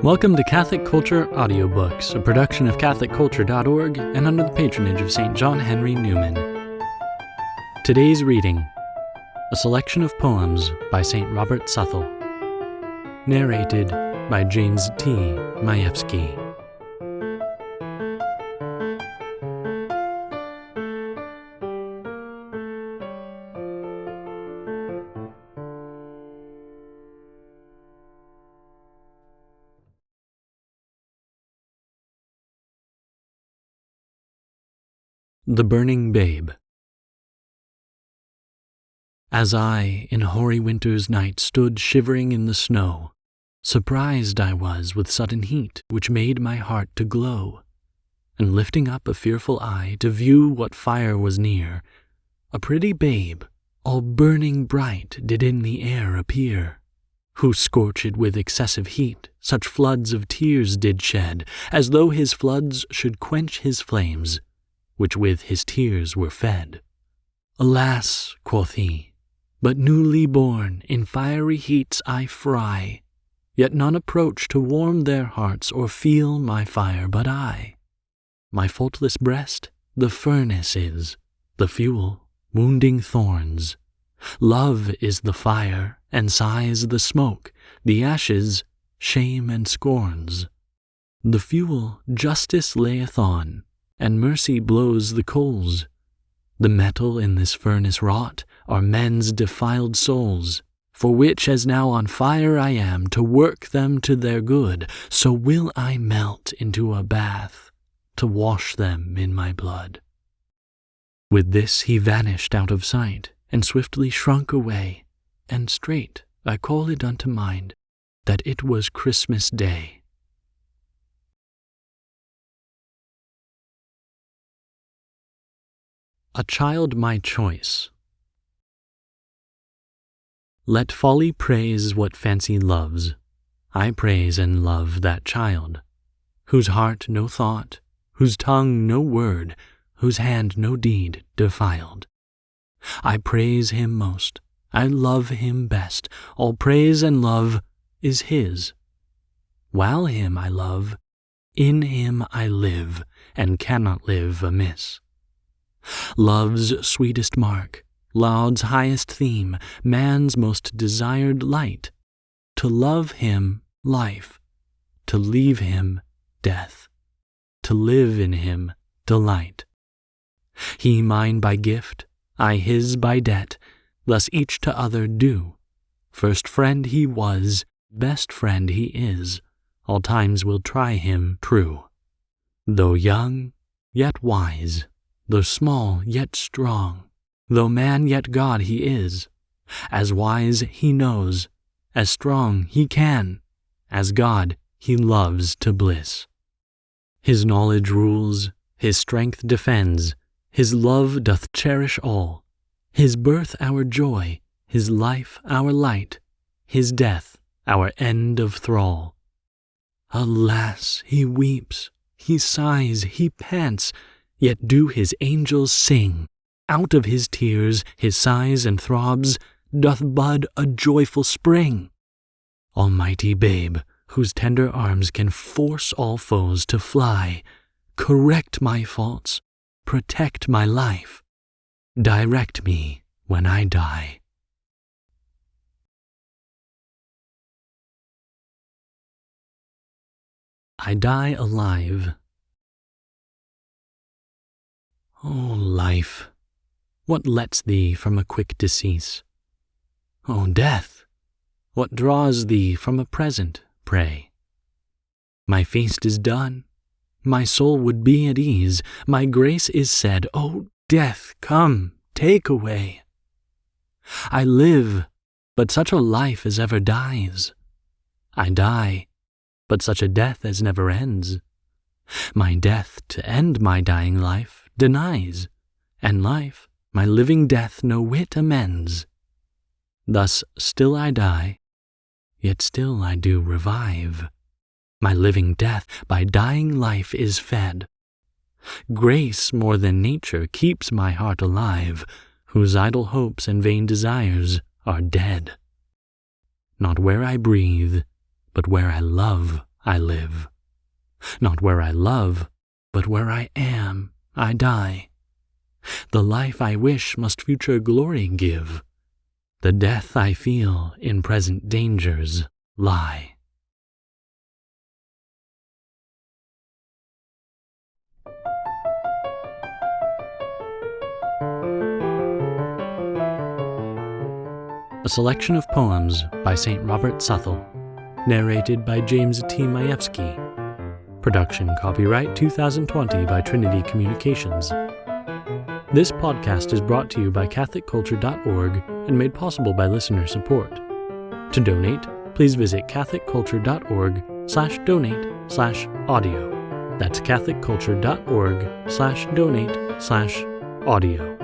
Welcome to Catholic Culture Audiobooks, a production of CatholicCulture.org and under the patronage of St. John Henry Newman. Today's reading, a selection of poems by St. Robert Southwell, narrated by James T. Majewski. The Burning Babe. As I, in hoary winter's night, stood shivering in the snow, surprised I was with sudden heat, which made my heart to glow. And lifting up a fearful eye to view what fire was near, a pretty babe, all burning bright, did in the air appear, who, scorched with excessive heat, such floods of tears did shed, as though his floods should quench his flames, which with his tears were fed. Alas, quoth he, but newly born, in fiery heats I fry, yet none approach to warm their hearts or feel my fire but I. My faultless breast the furnace is, the fuel, wounding thorns. Love is the fire, and sighs the smoke, the ashes, shame and scorns. The fuel justice layeth on, and mercy blows the coals. The metal in this furnace wrought are men's defiled souls, for which as now on fire I am, to work them to their good, so will I melt into a bath, to wash them in my blood. With this he vanished out of sight, and swiftly shrunk away, and straight I call it unto mind, that it was Christmas Day. A Child My Choice. Let folly praise what fancy loves. I praise and love that child, whose heart no thought, whose tongue no word, whose hand no deed defiled. I praise him most, I love him best, all praise and love is his. While him I love, in him I live, and cannot live amiss. Love's sweetest mark, laud's highest theme, man's most desired light, to love him life, to leave him death, to live in him delight. He mine by gift, I his by debt, thus each to other due. First friend he was, best friend he is, all times will try him true. Though young, yet wise, though small, yet strong, though man, yet God he is. As wise he knows, as strong he can, as God he loves to bliss. His knowledge rules, his strength defends, his love doth cherish all. His birth our joy, his life our light, his death our end of thrall. Alas, he weeps, he sighs, he pants, yet do his angels sing. Out of his tears, his sighs and throbs, doth bud a joyful spring. Almighty babe, whose tender arms can force all foes to fly, correct my faults, protect my life, direct me when I die. I die alive. O life, what lets thee from a quick decease? O death, what draws thee from a present prey? My feast is done, my soul would be at ease, my grace is said, O death, come, take away. I live, but such a life as ever dies. I die, but such a death as never ends. My death to end my dying life denies, and life my living death no whit amends. Thus still I die, yet still I do revive. My living death by dying life is fed. Grace more than nature keeps my heart alive, whose idle hopes and vain desires are dead. Not where I breathe, but where I love I live. Not where I love, but where I am, I die. The life I wish must future glory give. The death I feel in present dangers lie. A selection of poems by St. Robert Southwell, narrated by James T. Majewski. Production copyright 2020 by Trinity Communications. This podcast is brought to you by CatholicCulture.org and made possible by listener support. To donate, please visit CatholicCulture.org/donate/audio. That's CatholicCulture.org/donate/audio.